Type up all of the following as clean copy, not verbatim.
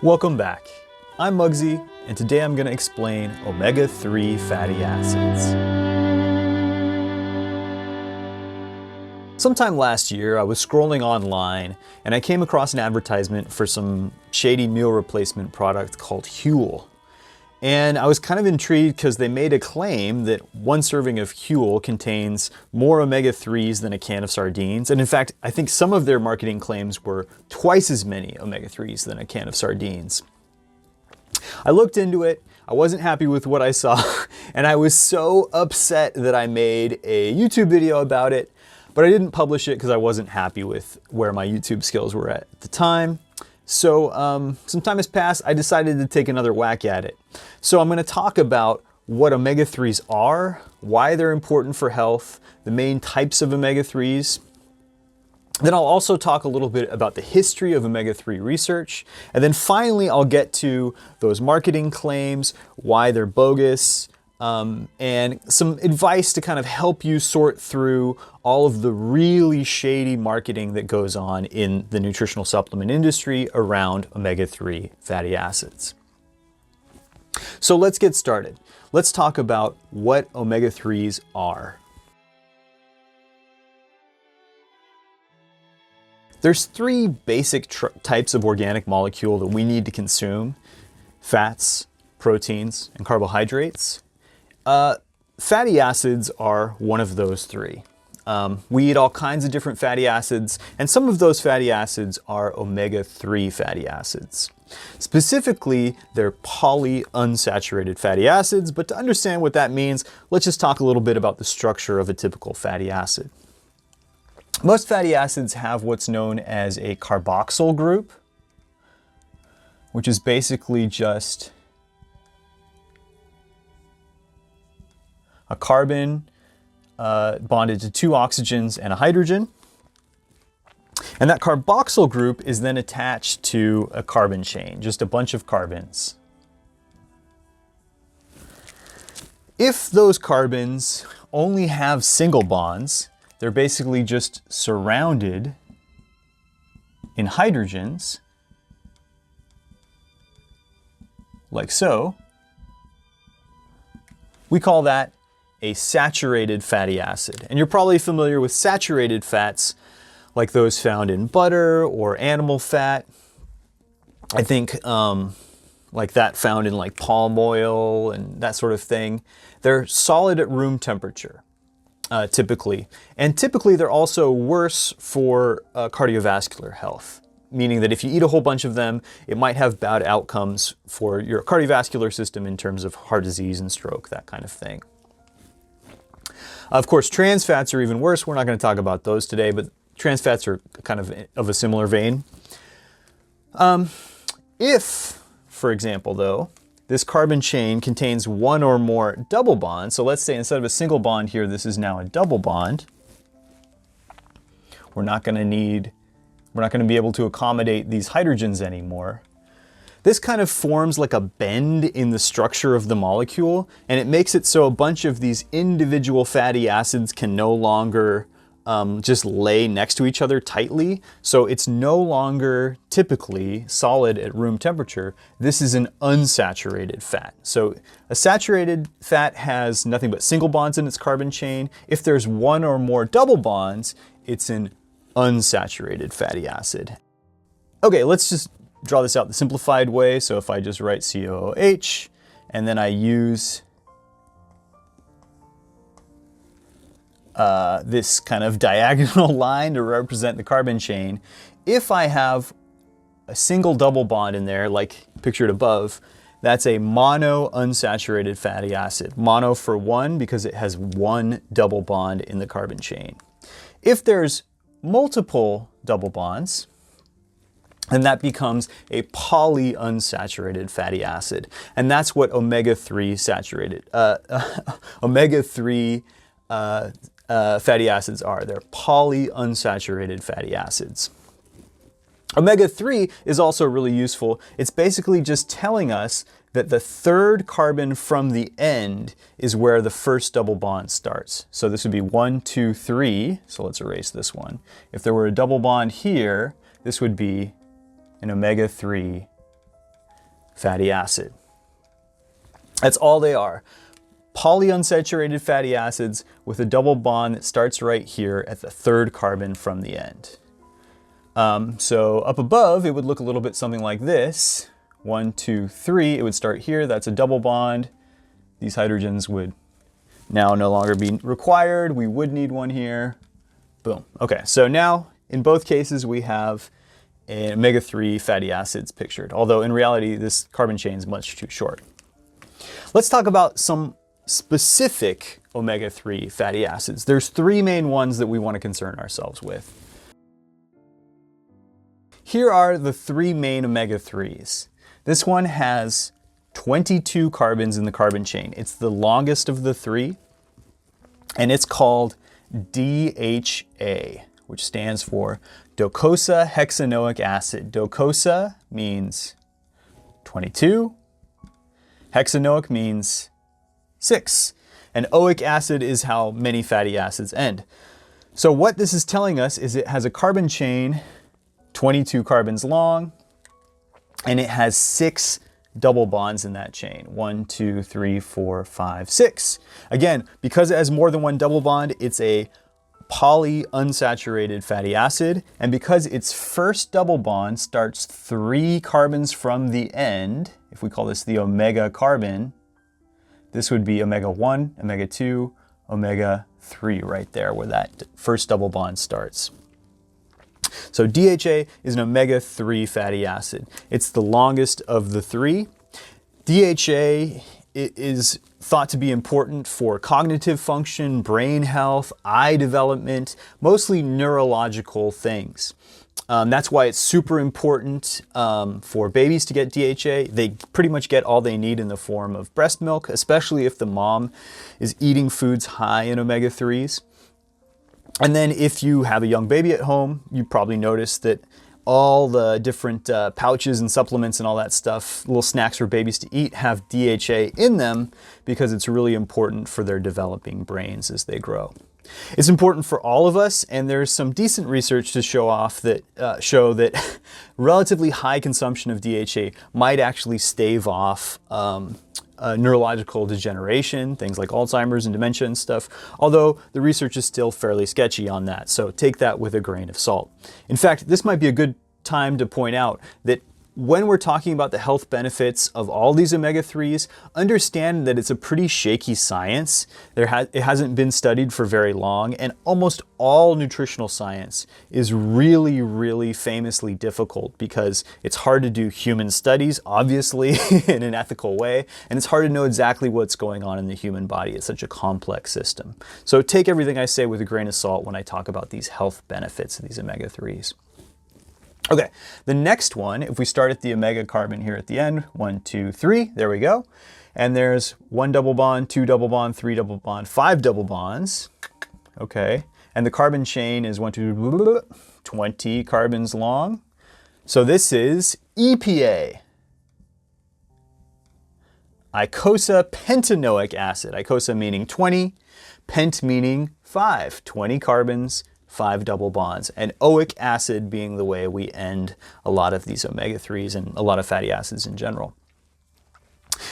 Welcome back. I'm Muggsy, and today I'm going to explain omega-3 fatty acids. Sometime last year, I was scrolling online and I came across an advertisement for some Shady meal replacement product called Huel. And I was kind of intrigued because they made a claim that one serving of Huel contains more omega-3s than a can of sardines. And in fact, I think some of their marketing claims were twice as many omega-3s than a can of sardines. I looked into it, I wasn't happy with what I saw, and I was so upset that I made a YouTube video about it, but I didn't publish it because I wasn't happy with where my YouTube skills were at the time. So some time has passed, I decided to take another whack at it. So I'm going to talk about what omega-3s are, why they're important for health, the main types of omega-3s. Then I'll also talk a little bit about the history of omega-3 research. And then finally, I'll get to those marketing claims, why they're bogus, and some advice to kind of help you sort through all of the really shady marketing that goes on in the nutritional supplement industry around omega-3 fatty acids. So let's get started. Let's talk about what omega-3s are. There's three basic types of organic molecule that we need to consume: fats, proteins, and carbohydrates. Fatty acids are one of those three. We eat all kinds of different fatty acids, and some of those fatty acids are omega-3 fatty acids. Specifically, they're polyunsaturated fatty acids, but to understand what that means, let's just talk a little bit about the structure of a typical fatty acid. Most fatty acids have what's known as a carboxyl group, which is basically just a carbon bonded to two oxygens and a hydrogen. And that carboxyl group is then attached to a carbon chain, just a bunch of carbons. If those carbons only have single bonds, they're basically just surrounded in hydrogens, like so. We call that a saturated fatty acid. And you're probably familiar with saturated fats like those found in butter or animal fat. I think like that found in like palm oil and that sort of thing. They're solid at room temperature, typically. And typically they're also worse for cardiovascular health, meaning that if you eat a whole bunch of them, it might have bad outcomes for your cardiovascular system in terms of heart disease and stroke, that kind of thing. Of course, trans fats are even worse. We're not going to talk about those today, but trans fats are kind of a similar vein. If, for example, though, this carbon chain contains one or more double bonds, so let's say instead of a single bond here, this is now a double bond, we're not going to be able to accommodate these hydrogens anymore. This kind of forms like a bend in the structure of the molecule, and it makes it so a bunch of these individual fatty acids can no longer just lay next to each other tightly. So it's no longer typically solid at room temperature. This is an unsaturated fat. So a saturated fat has nothing but single bonds in its carbon chain. If there's one or more double bonds, it's an unsaturated fatty acid. Okay, let's just draw this out the simplified way. So if I just write COOH and then I use this kind of diagonal line to represent the carbon chain, if I have a single double bond in there, like pictured above, that's a mono unsaturated fatty acid. Mono for one because it has one double bond in the carbon chain. If there's multiple double bonds, and that becomes a polyunsaturated fatty acid. And that's what omega-3 saturated, omega-3 fatty acids are. They're polyunsaturated fatty acids. Omega-3 is also really useful. It's basically just telling us that the third carbon from the end is where the first double bond starts. So this would be 1, 2, 3. So let's erase this one. If there were a double bond here, this would be an omega-3 fatty acid. That's all they are. Polyunsaturated fatty acids with a double bond that starts right here at the third carbon from the end. So up above, it would look a little bit something like this. 1, 2, 3, it would start here. That's a double bond. These hydrogens would now no longer be required. We would need one here. Boom. Okay, so now in both cases, we have an omega-3 fatty acids pictured, although in reality, this carbon chain is much too short. Let's talk about some specific omega-3 fatty acids. There's 3 main ones that we want to concern ourselves with. Here are the 3 main omega-3s. This one has 22 carbons in the carbon chain. It's the longest of the 3, and it's called DHA, which stands for docosahexaenoic acid. Docosa means 22, hexanoic means 6, and oic acid is how many fatty acids end. So what this is telling us is it has a carbon chain 22 carbons long, and it has 6 double bonds in that chain. 1, 2, 3, 4, 5, 6. Again, because it has more than one double bond, it's a polyunsaturated fatty acid, and because its first double bond starts 3 carbons from the end, if we call this the omega carbon, this would be omega-1, omega-2, omega-3 right there where that first double bond starts. So DHA is an omega-3 fatty acid. It's the longest of the 3. DHA is thought to be important for cognitive function, brain health, eye development, mostly neurological things. That's why it's super important for babies to get DHA. They pretty much get all they need in the form of breast milk, especially if the mom is eating foods high in omega-3s. And then if you have a young baby at home, you probably noticed that all the different pouches and supplements and all that stuff, little snacks for babies to eat, have DHA in them because it's really important for their developing brains as they grow. It's important for all of us, and there's some decent research to show that relatively high consumption of DHA might actually stave off neurological degeneration, things like Alzheimer's and dementia and stuff, although the research is still fairly sketchy on that, so take that with a grain of salt. In fact, this might be a good time to point out that when we're talking about the health benefits of all these omega-3s, understand that it's a pretty shaky science. It hasn't been studied for very long, and almost all nutritional science is really, really famously difficult because it's hard to do human studies, obviously, in an ethical way, and it's hard to know exactly what's going on in the human body. It's such a complex system. So take everything I say with a grain of salt when I talk about these health benefits of these omega-3s. Okay, the next one, if we start at the omega carbon here at the end, 1, 2, 3, there we go. And there's 1 double bond, 2 double bond, 3 double bond, 5 double bonds. Okay, and the carbon chain is 20 carbons long. So this is EPA, eicosapentaenoic acid. Eicosa meaning 20, pent meaning 5, 20 carbons, 5 double bonds, and oic acid being the way we end a lot of these omega-3s and a lot of fatty acids in general.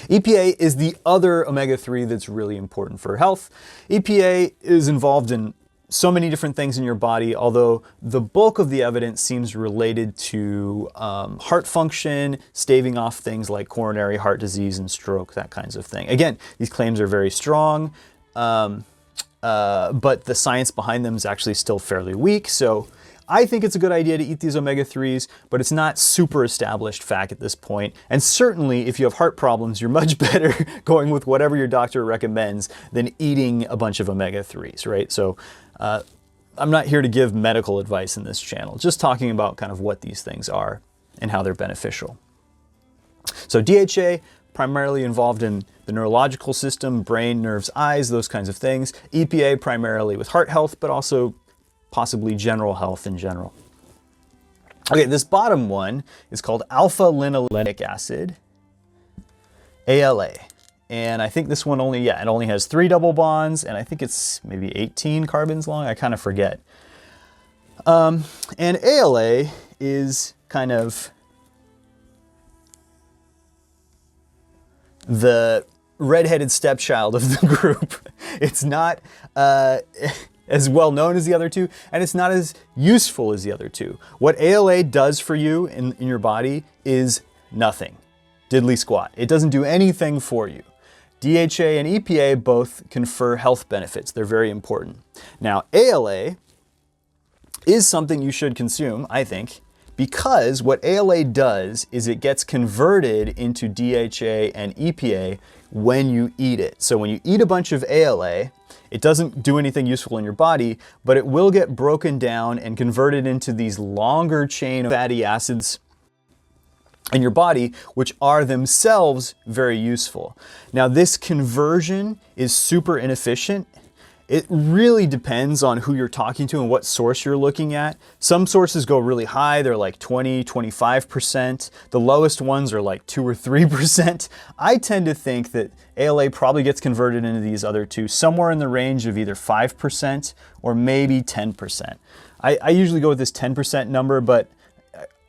EPA is the other omega-3 that's really important for health. EPA is involved in so many different things in your body, although the bulk of the evidence seems related to heart function, staving off things like coronary heart disease and stroke, that kinds of thing. Again, these claims are very strong. But the science behind them is actually still fairly weak. So I think it's a good idea to eat these omega-3s, but it's not super established fact at this point. And certainly if you have heart problems, you're much better going with whatever your doctor recommends than eating a bunch of omega-3s, right? So I'm not here to give medical advice in this channel, just talking about kind of what these things are and how they're beneficial. So DHA, primarily involved in the neurological system, brain, nerves, eyes, those kinds of things. EPA primarily with heart health, but also possibly general health in general. Okay, this bottom one is called alpha-linolenic acid, ALA. And I think this one only has 3 double bonds, and I think it's maybe 18 carbons long. I kind of forget. And ALA is kind of the redheaded stepchild of the group. It's not as well known as the other two, and it's not as useful as the other two. What ALA does for you in your body is nothing. Diddly squat. It doesn't do anything for you. DHA and EPA both confer health benefits. They're very important. Now, ALA is something you should consume, I think, because what ALA does is it gets converted into DHA and EPA when you eat it. So when you eat a bunch of ALA, it doesn't do anything useful in your body, but it will get broken down and converted into these longer chain of fatty acids in your body, which are themselves very useful. Now, this conversion is super inefficient. It really depends on who you're talking to and what source you're looking at. Some sources go really high, they're like 20, 25%. The lowest ones are like 2 or 3%. I tend to think that ALA probably gets converted into these other two somewhere in the range of either 5% or maybe 10%. I usually go with this 10% number, but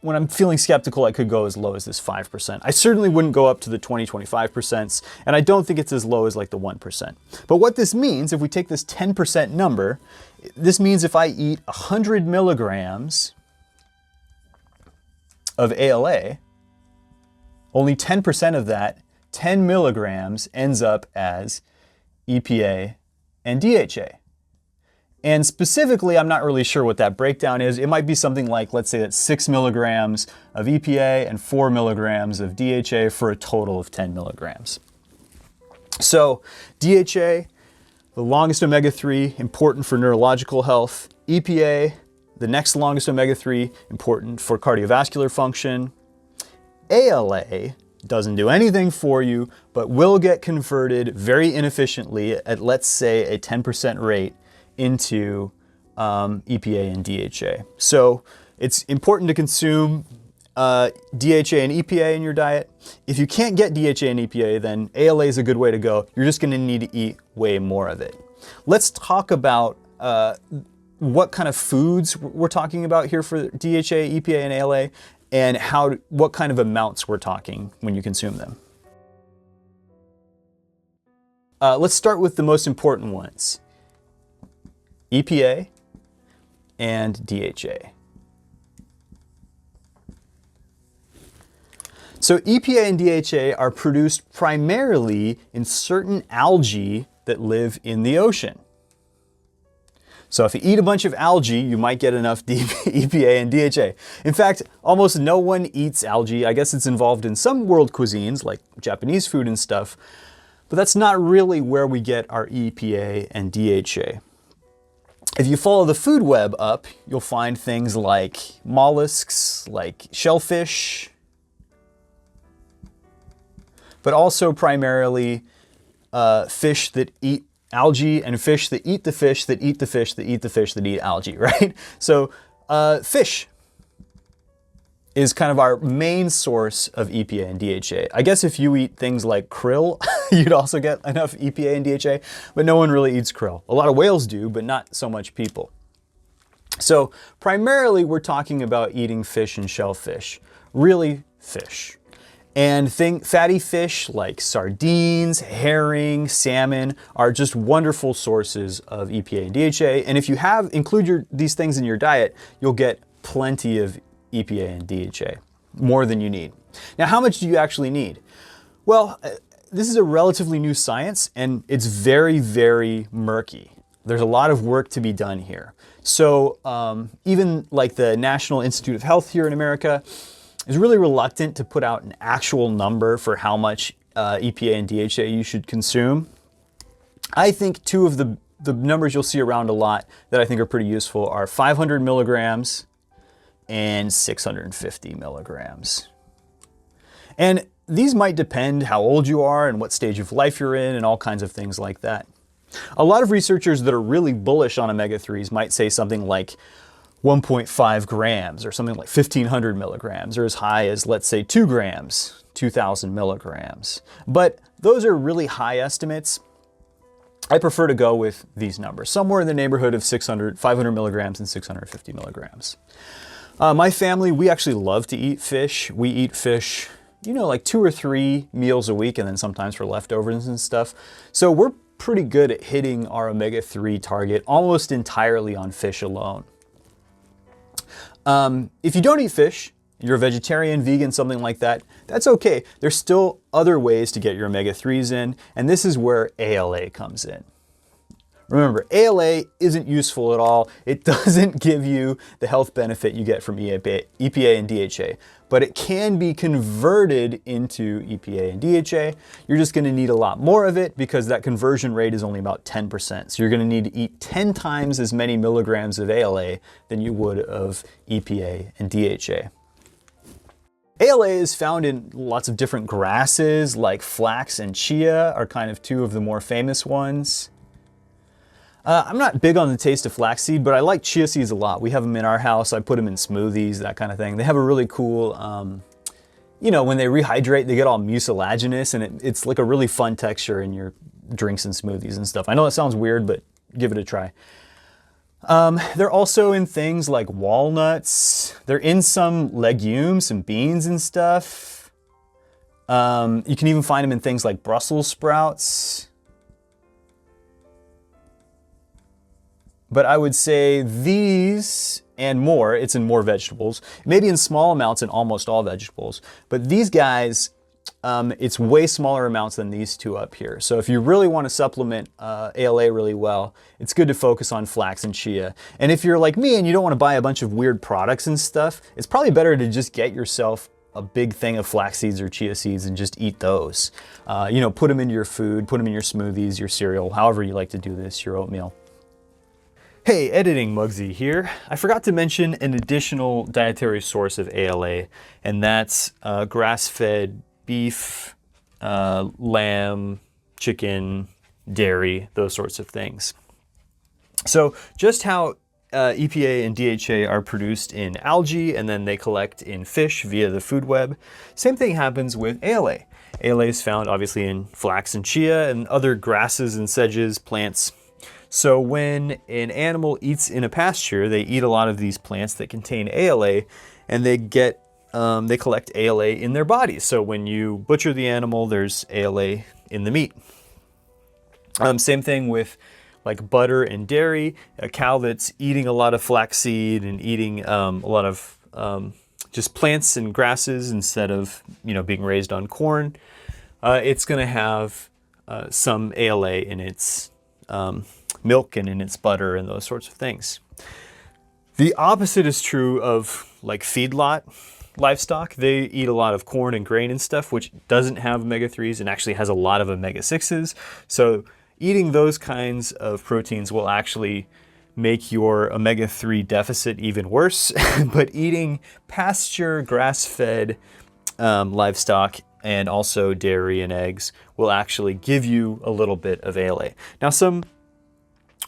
when I'm feeling skeptical, I could go as low as this 5%. I certainly wouldn't go up to the 20, 25%, and I don't think it's as low as like the 1%. But what this means, if we take this 10% number, this means if I eat 100 milligrams of ALA, only 10% of that, 10 milligrams, ends up as EPA and DHA. And specifically, I'm not really sure what that breakdown is. It might be something like, let's say that's 6 milligrams of EPA and 4 milligrams of DHA for a total of 10 milligrams. So DHA, the longest omega-3, important for neurological health. EPA, the next longest omega-3, important for cardiovascular function. ALA doesn't do anything for you, but will get converted very inefficiently at, let's say, a 10% rate into EPA and DHA. So it's important to consume DHA and EPA in your diet. If you can't get DHA and EPA, then ALA is a good way to go. You're just going to need to eat way more of it. Let's talk about what kind of foods we're talking about here for DHA, EPA, and ALA, and what kind of amounts we're talking when you consume them. Let's start with the most important ones. EPA and DHA. So EPA and DHA are produced primarily in certain algae that live in the ocean. So if you eat a bunch of algae, you might get enough EPA and DHA. In fact, almost no one eats algae. I guess it's involved in some world cuisines like Japanese food and stuff, but that's not really where we get our EPA and DHA. If you follow the food web up, you'll find things like mollusks, like shellfish, but also primarily fish that eat algae and fish that eat the fish that eat the fish that eat the fish that eat algae, right? So fish is kind of our main source of EPA and DHA. I guess if you eat things like krill, you'd also get enough EPA and DHA, but no one really eats krill. A lot of whales do, but not so much people. So primarily we're talking about eating fish and shellfish, really fish. And fatty fish like sardines, herring, salmon are just wonderful sources of EPA and DHA. And if you include these things in your diet, you'll get plenty of EPA and DHA, more than you need. Now, how much do you actually need? Well, this is a relatively new science and it's very, very murky. There's a lot of work to be done here. So even like the National Institute of Health here in America is really reluctant to put out an actual number for how much EPA and DHA you should consume. I think two of the numbers you'll see around a lot that I think are pretty useful are 500 milligrams and 650 milligrams. And these might depend how old you are and what stage of life you're in and all kinds of things like that. A lot of researchers that are really bullish on omega-3s might say something like 1.5 grams or something like 1,500 milligrams, or as high as, let's say, 2 grams, 2,000 milligrams. But those are really high estimates. I prefer to go with these numbers, somewhere in the neighborhood of 500 milligrams and 650 milligrams. My family, we actually love to eat fish. We eat fish you know, like 2 or 3 meals a week, and then sometimes for leftovers and stuff. So we're pretty good at hitting our omega-3 target almost entirely on fish alone. If you don't eat fish, you're a vegetarian, vegan, something like that, that's okay. There's still other ways to get your omega-3s in, and this is where ALA comes in. Remember, ALA isn't useful at all. It doesn't give you the health benefit you get from EPA and DHA, but it can be converted into EPA and DHA. You're just gonna need a lot more of it because that conversion rate is only about 10%. So you're gonna need to eat 10 times as many milligrams of ALA than you would of EPA and DHA. ALA is found in lots of different grasses, like flax and chia are kind of 2 of the more famous ones. I'm not big on the taste of flaxseed, but I like chia seeds a lot. We have them in our house. I put them in smoothies, that kind of thing. They have a really cool, you know, when they rehydrate, they get all mucilaginous, and it's like a really fun texture in your drinks and smoothies and stuff. I know that sounds weird, but give it a try. They're also in things like walnuts. They're in some legumes, some beans and stuff. You can even find them in things like Brussels sprouts. But I would say these and more, it's in more vegetables, maybe in small amounts in almost all vegetables. But these guys, it's way smaller amounts than these 2 up here. So if you really want to supplement ALA really well, it's good to focus on flax and chia. And if you're like me and you don't want to buy a bunch of weird products and stuff, it's probably better to just get yourself a big thing of flax seeds or chia seeds and just eat those. You know, put them into your food, put them in your smoothies, your cereal, however you like to do this, your oatmeal. Hey, Editing Muggsy here. I forgot to mention an additional dietary source of ALA, and that's grass-fed beef, lamb, chicken, dairy, those sorts of things. So just how EPA and DHA are produced in algae and then they collect in fish via the food web, same thing happens with ALA. ALA is found obviously in flax and chia and other grasses and sedges, plants. So when an animal eats in a pasture, they eat a lot of these plants that contain ALA, and they collect ALA in their bodies. So when you butcher the animal, there's ALA in the meat. Same thing with like butter and dairy. A cow that's eating a lot of flaxseed and eating a lot of just plants and grasses instead of, you know, being raised on corn, it's going to have some ALA in its milk and in its butter and those sorts of things. The opposite is true of like feedlot livestock. They eat a lot of corn and grain and stuff, which doesn't have omega-3s and actually has a lot of omega-6s. So eating those kinds of proteins will actually make your omega-3 deficit even worse. But eating pasture, grass-fed livestock and also dairy and eggs will actually give you a little bit of ALA. Now, some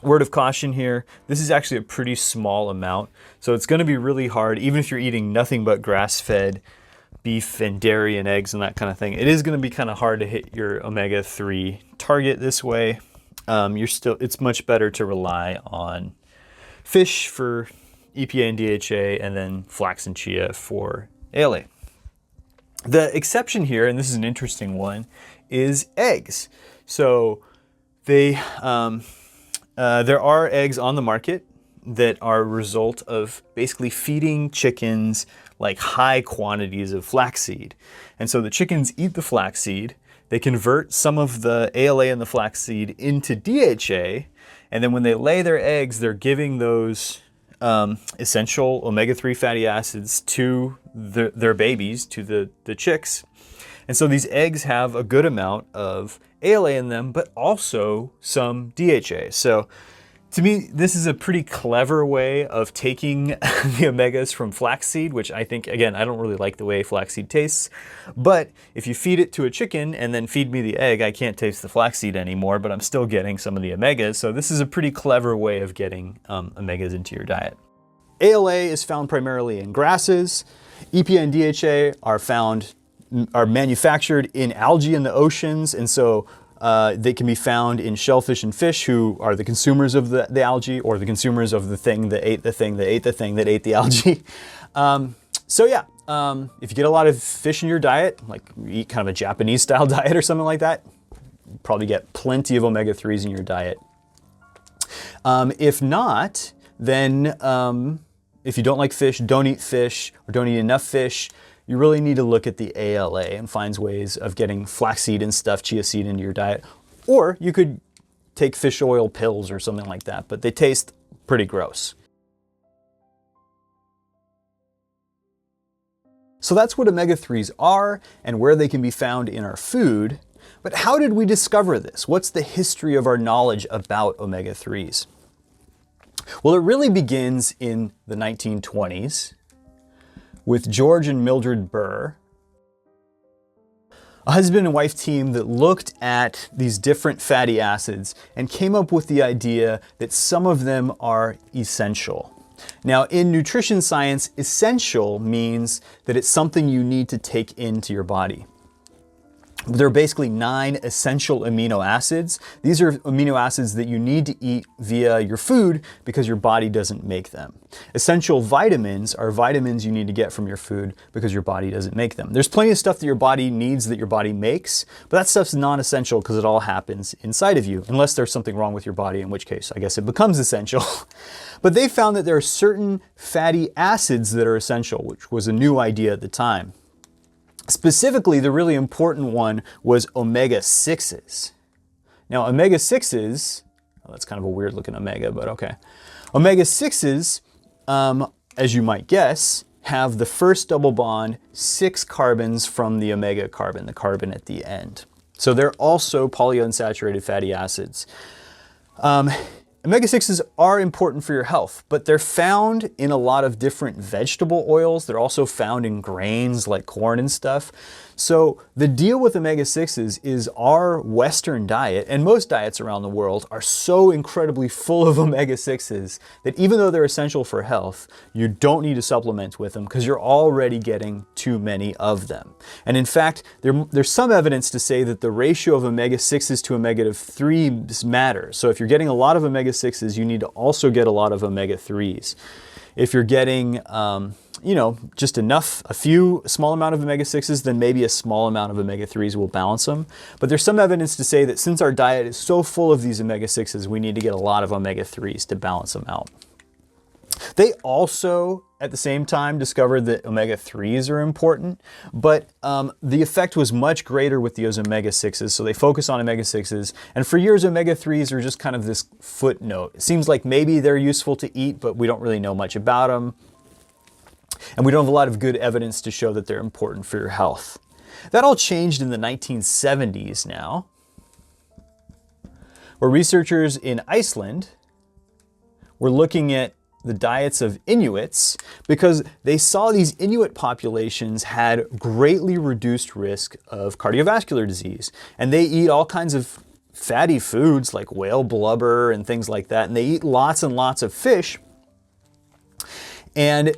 word of caution here, this is actually a pretty small amount, so it's going to be really hard, even if you're eating nothing but grass-fed beef and dairy and eggs and that kind of thing. It is going to be kind of hard to hit your omega-3 target this way. It's much better to rely on fish for EPA and DHA and then flax and chia for ALA. The exception here, and this is an interesting one, is eggs. So there are eggs on the market that are a result of basically feeding chickens like high quantities of flaxseed. And so the chickens eat the flaxseed, they convert some of the ALA in the flaxseed into DHA, and then when they lay their eggs, they're giving those essential omega-3 fatty acids to their babies, to the chicks. And so these eggs have a good amount of ALA in them, but also some DHA. So to me, this is a pretty clever way of taking the omegas from flaxseed, which I think, again, I don't really like the way flaxseed tastes. But if you feed it to a chicken and then feed me the egg, I can't taste the flaxseed anymore, but I'm still getting some of the omegas. So this is a pretty clever way of getting omegas into your diet. ALA is found primarily in grasses. EPA and DHA are manufactured in algae in the oceans, and so they can be found in shellfish and fish, who are the consumers of the algae, or the consumers of the thing that ate the thing that ate the thing that ate the algae. So yeah, if you get a lot of fish in your diet, like you eat kind of a Japanese style diet or something like that, you probably get plenty of omega-3s in your diet. If not, then if you don't like fish, don't eat fish, or don't eat enough fish, you really need to look at the ALA and find ways of getting flaxseed and stuff, chia seed into your diet. Or you could take fish oil pills or something like that, but they taste pretty gross. So that's what omega-3s are and where they can be found in our food. But how did we discover this? What's the history of our knowledge about omega-3s? Well, it really begins in the 1920s with George and Mildred Burr, a husband and wife team that looked at these different fatty acids and came up with the idea that some of them are essential. Now, in nutrition science, essential means that it's something you need to take into your body. There are basically 9 essential amino acids. These are amino acids that you need to eat via your food because your body doesn't make them. Essential vitamins are vitamins you need to get from your food because your body doesn't make them. There's plenty of stuff that your body needs that your body makes, but that stuff's non-essential because it all happens inside of you, unless there's something wrong with your body, in which case I guess it becomes essential. But they found that there are certain fatty acids that are essential, which was a new idea at the time. Specifically, the really important one was omega-6s. Now, omega-6s, well, that's kind of a weird looking omega, but okay. Omega-6s, as you might guess, have the first double bond, 6 carbons from the omega carbon, the carbon at the end. So they're also polyunsaturated fatty acids. Omega-6s are important for your health, but they're found in a lot of different vegetable oils. They're also found in grains like corn and stuff. So the deal with omega-6s is our Western diet, and most diets around the world, are so incredibly full of omega-6s that even though they're essential for health, you don't need to supplement with them because you're already getting too many of them. And in fact, there's some evidence to say that the ratio of omega-6s to omega-3s matters. So if you're getting a lot of omega-6s, you need to also get a lot of omega-3s. If you're getting, just enough, a small amount of omega-6s, then maybe a small amount of omega-3s will balance them. But there's some evidence to say that since our diet is so full of these omega-6s, we need to get a lot of omega-3s to balance them out. They also, at the same time, discovered that omega-3s are important, but the effect was much greater with those omega-6s, so they focus on omega-6s. And for years, omega-3s are just kind of this footnote. It seems like maybe they're useful to eat, but we don't really know much about them. And we don't have a lot of good evidence to show that they're important for your health. That all changed in the 1970s now, where researchers in Iceland were looking at the diets of Inuits because they saw these Inuit populations had greatly reduced risk of cardiovascular disease. And they eat all kinds of fatty foods like whale blubber and things like that. And they eat lots and lots of fish. And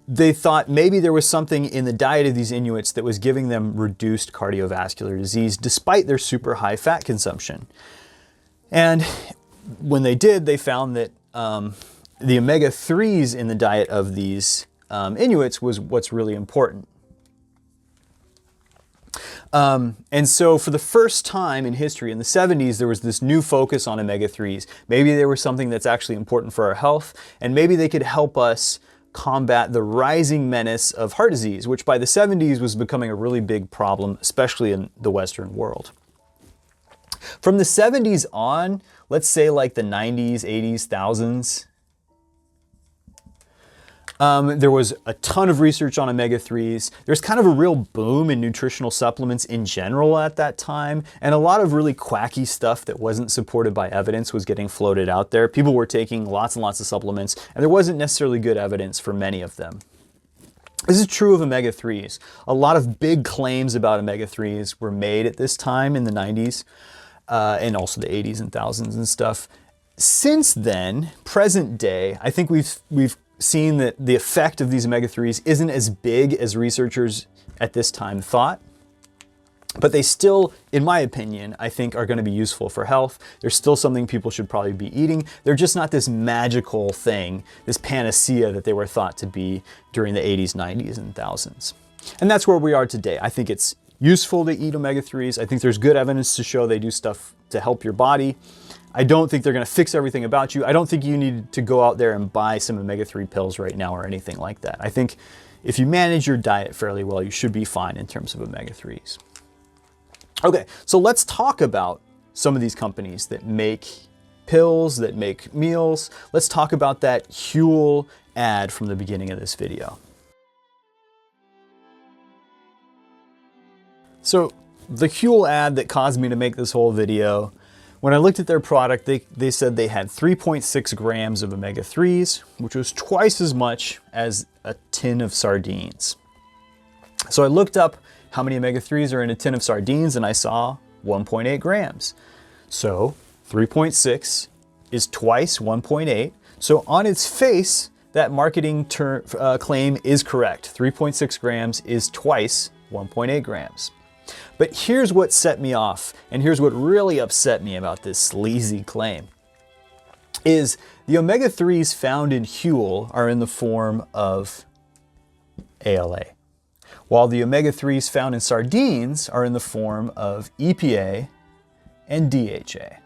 they thought maybe there was something in the diet of these Inuits that was giving them reduced cardiovascular disease despite their super high fat consumption. And when they did, they found that the omega-3s in the diet of these Inuits was what's really important. And so for the first time in history, in the 70s, there was this new focus on omega-3s. Maybe they were something that's actually important for our health, and maybe they could help us combat the rising menace of heart disease, which by the 70s was becoming a really big problem, especially in the Western world. From the 70s on, let's say like the 90s, 80s, thousands, there was a ton of research on omega-3s. There's kind of a real boom in nutritional supplements in general at that time, and a lot of really quacky stuff that wasn't supported by evidence was getting floated out there. People were taking lots and lots of supplements, and there wasn't necessarily good evidence for many of them. This is true of omega-3s. A lot of big claims about omega-3s were made at this time in the 90s, and also the 80s and thousands and stuff. Since then, present day, I think we've seen that the effect of these omega-3s isn't as big as researchers at this time thought. But they still, in my opinion, I think are going to be useful for health. They're still something people should probably be eating. They're just not this magical thing, this panacea that they were thought to be during the 80s, 90s, and thousands. And that's where we are today. I think it's useful to eat omega-3s. I think there's good evidence to show they do stuff to help your body. I don't think they're going to fix everything about you. I don't think you need to go out there and buy some omega-3 pills right now or anything like that. I think if you manage your diet fairly well, you should be fine in terms of omega-3s. Okay, so let's talk about some of these companies that make pills, that make meals. Let's talk about that Huel ad from the beginning of this video. So the Huel ad that caused me to make this whole video, when I looked at their product, they said they had 3.6 grams of omega-3s, which was twice as much as a tin of sardines. So I looked up how many omega-3s are in a tin of sardines, and I saw 1.8 grams. So 3.6 is twice 1.8. So on its face, that marketing claim is correct. 3.6 grams is twice 1.8 grams. But here's what set me off, and here's what really upset me about this sleazy claim, is the omega-3s found in Huel are in the form of ALA, while the omega-3s found in sardines are in the form of EPA and DHA.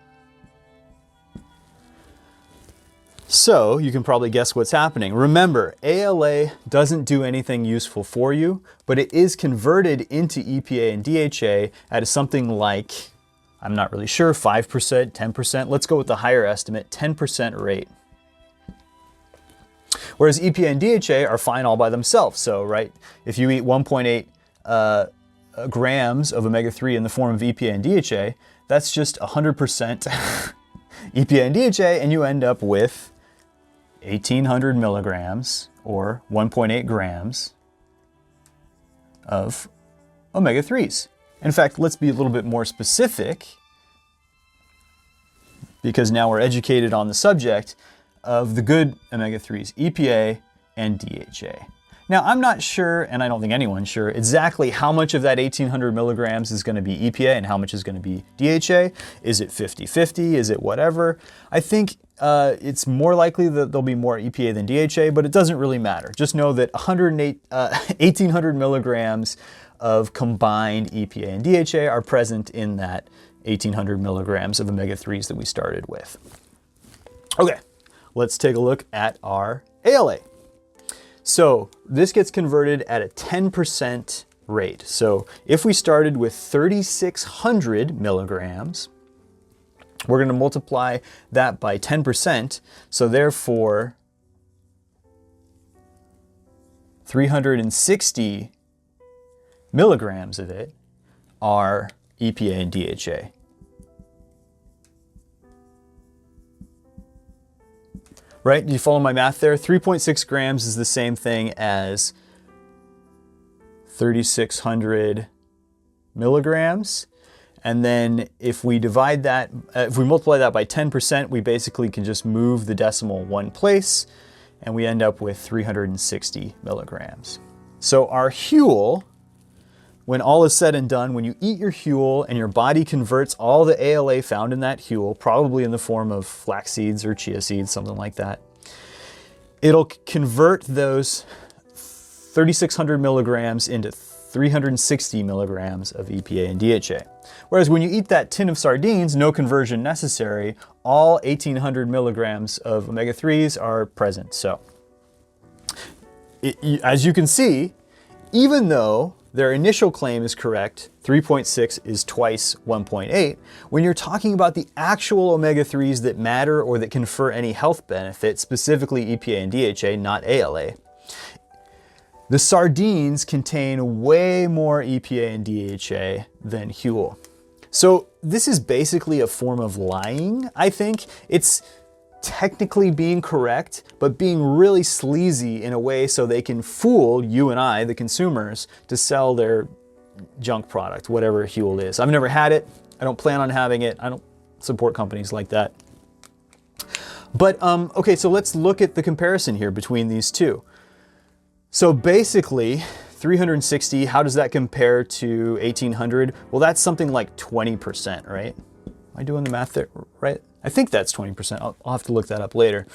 So you can probably guess what's happening. Remember, ALA doesn't do anything useful for you, but it is converted into EPA and DHA at something like, I'm not really sure, 5%, 10%. Let's go with the higher estimate, 10% rate. Whereas EPA and DHA are fine all by themselves. So, right, if you eat 1.8 grams of omega-3 in the form of EPA and DHA, that's just 100% EPA and DHA, and you end up with 1,800 milligrams or 1.8 grams of omega-3s. In fact, let's be a little bit more specific, because now we're educated on the subject of the good omega-3s, EPA and DHA. Now, I'm not sure, and I don't think anyone's sure, exactly how much of that 1,800 milligrams is going to be EPA and how much is going to be DHA. Is it 50-50? Is it whatever? I think it's more likely that there'll be more EPA than DHA, but it doesn't really matter. Just know that 1,800 milligrams of combined EPA and DHA are present in that 1,800 milligrams of omega-3s that we started with. Okay, let's take a look at our ALA. So this gets converted at a 10% rate. So if we started with 3,600 milligrams, we're going to multiply that by 10%. So therefore, 360 milligrams of it are EPA and DHA. Right? Do you follow my math there? 3.6 grams is the same thing as 3,600 milligrams. And then if we divide that, if we multiply that by 10%, we basically can just move the decimal one place, and we end up with 360 milligrams. So our Huel, when all is said and done, when you eat your Huel and your body converts all the ALA found in that Huel, probably in the form of flax seeds or chia seeds, something like that, it'll convert those 3,600 milligrams into 360 milligrams of EPA and DHA. Whereas when you eat that tin of sardines, no conversion necessary, all 1,800 milligrams of omega-3s are present. So as you can see, even though their initial claim is correct, 3.6 is twice 1.8, when you're talking about the actual omega-3s that matter or that confer any health benefit, specifically EPA and DHA, not ALA, the sardines contain way more EPA and DHA than Huel. So this is basically a form of lying, I think. It's technically being correct, but being really sleazy in a way so they can fool you and I, the consumers, to sell their junk product, whatever Huel is. I've never had it. I don't plan on having it. I don't support companies like that. But okay, so let's look at the comparison here between these two. So basically, 360, how does that compare to 1800? Well, that's something like 20%, right? Am I doing the math there, right? I think that's 20%. I'll have to look that up later.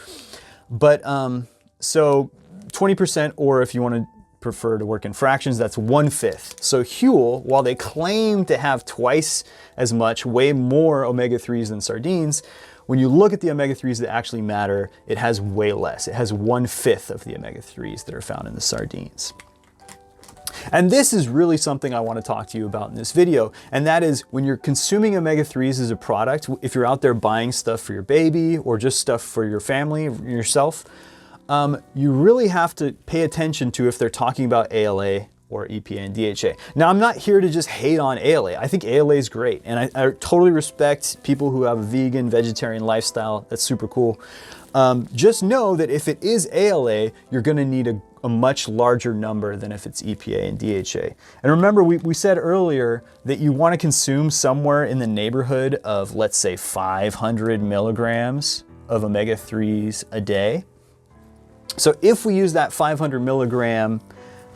But so 20%, or if you want to prefer to work in fractions, that's 1/5. So Huel, while they claim to have twice as much, way more omega-3s than sardines, when you look at the omega-3s that actually matter, it has way less. It has 1/5 of the omega-3s that are found in the sardines. And this is really something I want to talk to you about in this video. And that is, when you're consuming omega-3s as a product, if you're out there buying stuff for your baby or just stuff for your family, yourself, you really have to pay attention to if they're talking about ALA or EPA and DHA. Now, I'm not here to just hate on ALA. I think ALA is great. And I totally respect people who have a vegan, vegetarian lifestyle. That's super cool. Just know that if it is ALA, you're going to need a much larger number than if it's EPA and DHA. And remember, we said earlier that you want to consume somewhere in the neighborhood of, let's say, 500 milligrams of omega-3s a day. So if we use that 500 milligram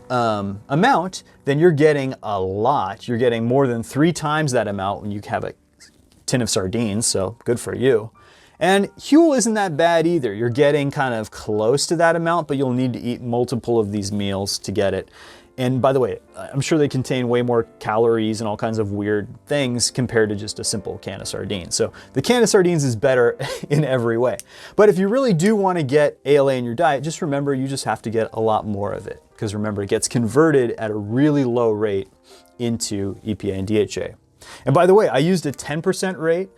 amount, then you're getting a lot. You're getting more than 3 times that amount when you have a tin of sardines, so good for you. And Huel isn't that bad either. You're getting kind of close to that amount, but you'll need to eat multiple of these meals to get it. And by the way, I'm sure they contain way more calories and all kinds of weird things compared to just a simple can of sardines. So the can of sardines is better in every way. But if you really do want to get ALA in your diet, just remember you just have to get a lot more of it. Because remember, it gets converted at a really low rate into EPA and DHA. And by the way, I used a 10% rate.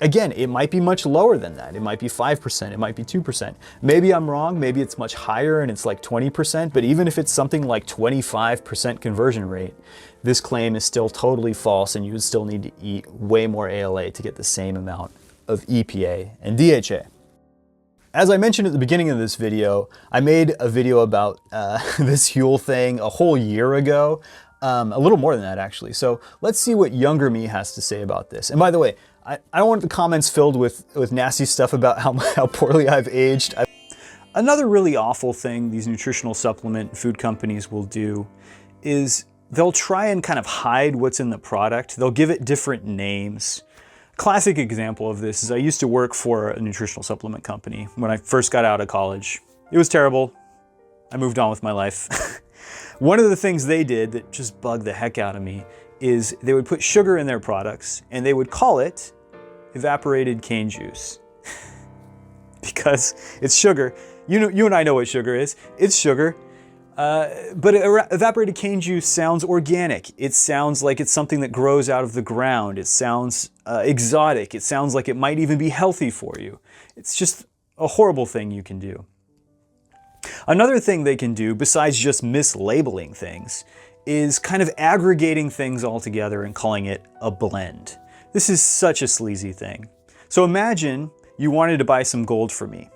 Again, it might be much lower than that. It might be 5%, it might be 2%. Maybe I'm wrong, maybe it's much higher and it's like 20%, but even if it's something like 25% conversion rate, this claim is still totally false and you would still need to eat way more ALA to get the same amount of EPA and DHA. As I mentioned at the beginning of this video, I made a video about this Huel thing a whole year ago. A little more than that, actually. So let's see what younger me has to say about this. And by the way, I don't want the comments filled with nasty stuff about how poorly I've aged. Another really awful thing these nutritional supplement food companies will do is they'll try and kind of hide what's in the product. They'll give it different names. Classic example of this is I used to work for a nutritional supplement company when I first got out of college. It was terrible. I moved on with my life. One of the things they did that just bugged the heck out of me is they would put sugar in their products and they would call it evaporated cane juice. Because it's sugar. You and I know what sugar is. It's sugar. But evaporated cane juice sounds organic. It sounds like it's something that grows out of the ground. It sounds exotic. It sounds like it might even be healthy for you. It's just a horrible thing you can do. Another thing they can do, besides just mislabeling things, is kind of aggregating things all together and calling it a blend. This is such a sleazy thing. So imagine you wanted to buy some gold for me,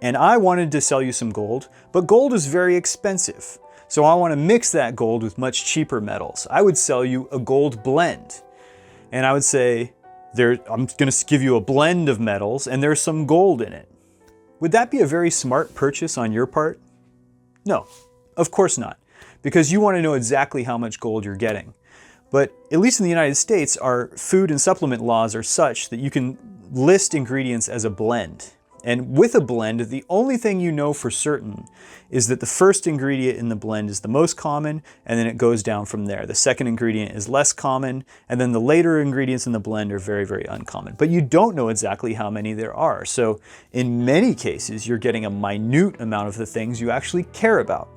and I wanted to sell you some gold, but gold is very expensive. So I want to mix that gold with much cheaper metals. I would sell you a gold blend. And I would say, I'm going to give you a blend of metals, and there's some gold in it. Would that be a very smart purchase on your part? No, of course not, because you want to know exactly how much gold you're getting. But at least in the United States, our food and supplement laws are such that you can list ingredients as a blend. And with a blend, the only thing you know for certain is that the first ingredient in the blend is the most common, and then it goes down from there. The second ingredient is less common, and then the later ingredients in the blend are very, very uncommon. But you don't know exactly how many there are. So in many cases, you're getting a minute amount of the things you actually care about.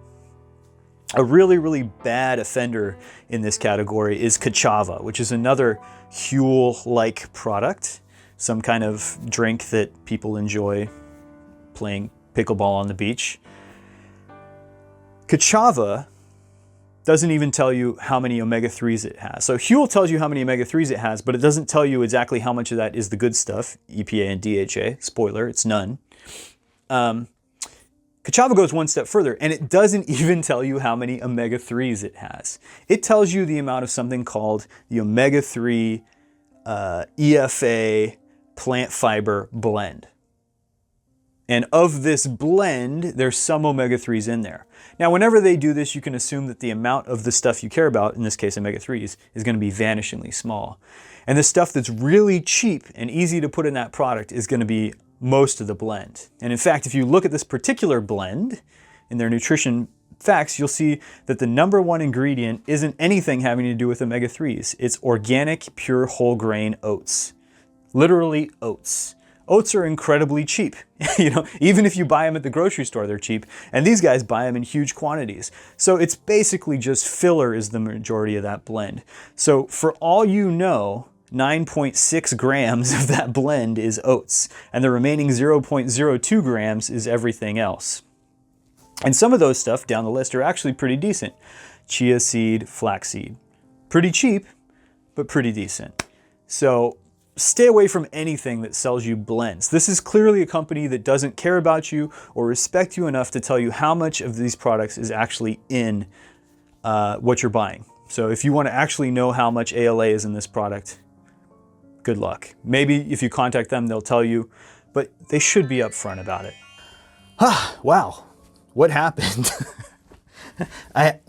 A really, really bad offender in this category is Kachava, which is another Huel-like product. Some kind of drink that people enjoy playing pickleball on the beach. Kachava doesn't even tell you how many omega-3s it has. So Huel tells you how many omega-3s it has, but it doesn't tell you exactly how much of that is the good stuff, EPA and DHA. Spoiler, it's none. Kachava goes one step further, and it doesn't even tell you how many omega-3s it has. It tells you the amount of something called the omega-3 EFA plant fiber blend. And of this blend, there's some omega-3s in there. Now, whenever they do this, you can assume that the amount of the stuff you care about, in this case omega-3s, is going to be vanishingly small. And the stuff that's really cheap and easy to put in that product is going to be most of the blend. And in fact, if you look at this particular blend in their nutrition facts, you'll see that the #1 ingredient isn't anything having to do with omega-3s. It's organic, pure whole grain oats. Literally oats. Oats are incredibly cheap. You know, even if you buy them at the grocery store, they're cheap. And these guys buy them in huge quantities. So it's basically just filler is the majority of that blend. So for all you know, 9.6 grams of that blend is oats, and the remaining 0.02 grams is everything else. And some of those stuff down the list are actually pretty decent. Chia seed, flaxseed. Pretty cheap, but pretty decent. So stay away from anything that sells you blends. This is clearly a company that doesn't care about you or respect you enough to tell you how much of these products is actually in what you're buying. So if you want to actually know how much ALA is in this product, good luck. Maybe if you contact them, they'll tell you, but they should be upfront about it. Wow, what happened?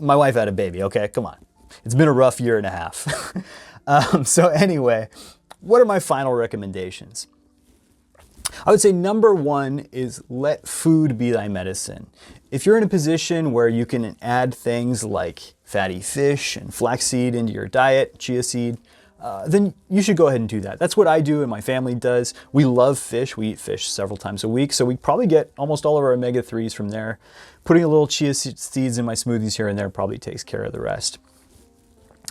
My wife had a baby, okay, come on. It's been a rough year and a half. So anyway, what are my final recommendations? I would say #1 is let food be thy medicine. If you're in a position where you can add things like fatty fish and flaxseed into your diet, chia seed, then you should go ahead and do that. That's what I do and my family does. We love fish. We eat fish several times a week, so we probably get almost all of our omega-3s from there. Putting a little chia seeds in my smoothies here and there probably takes care of the rest.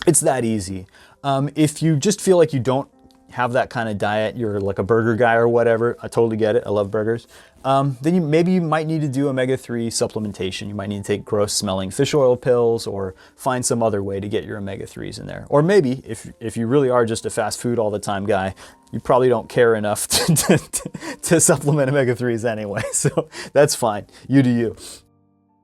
It's that easy. If you just feel like you don't have that kind of diet, you're like a burger guy or whatever, I totally get it, I love burgers, then maybe you might need to do omega-3 supplementation. You might need to take gross smelling fish oil pills or find some other way to get your omega-3s in there. Or maybe if you really are just a fast food all the time guy, you probably don't care enough to supplement omega-3s anyway, so that's fine, you do you.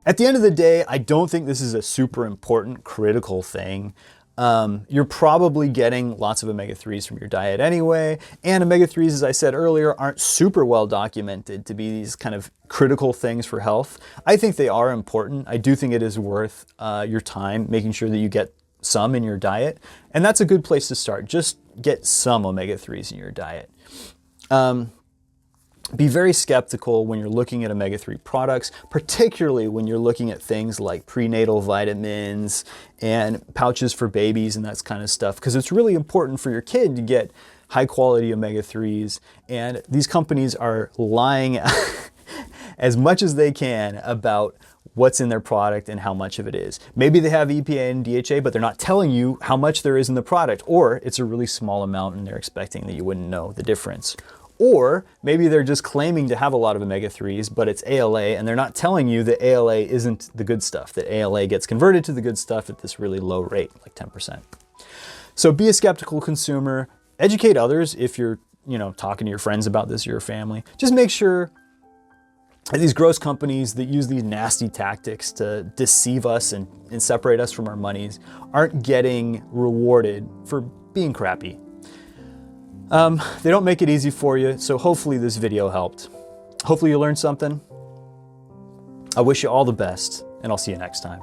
At the end of the day, I don't think this is a super important, critical thing. You're probably getting lots of omega-3s from your diet anyway, and omega-3s, as I said earlier, aren't super well documented to be these kind of critical things for health. I think they are important. I do think it is worth your time making sure that you get some in your diet, and that's a good place to start. Just get some omega-3s in your diet. Be very skeptical when you're looking at omega-3 products, particularly when you're looking at things like prenatal vitamins and pouches for babies and that kind of stuff, because it's really important for your kid to get high quality omega-3s, and these companies are lying as much as they can about what's in their product and how much of it is. Maybe they have EPA and DHA, but they're not telling you how much there is in the product, or it's a really small amount and they're expecting that you wouldn't know the difference. Or maybe they're just claiming to have a lot of omega-3s, but it's ALA, and they're not telling you that ALA isn't the good stuff, that ALA gets converted to the good stuff at this really low rate, like 10%. So be a skeptical consumer, educate others if you're, talking to your friends about this, your family. Just make sure that these gross companies that use these nasty tactics to deceive us and separate us from our monies aren't getting rewarded for being crappy. They don't make it easy for you, so hopefully this video helped. Hopefully you learned something. I wish you all the best, and I'll see you next time.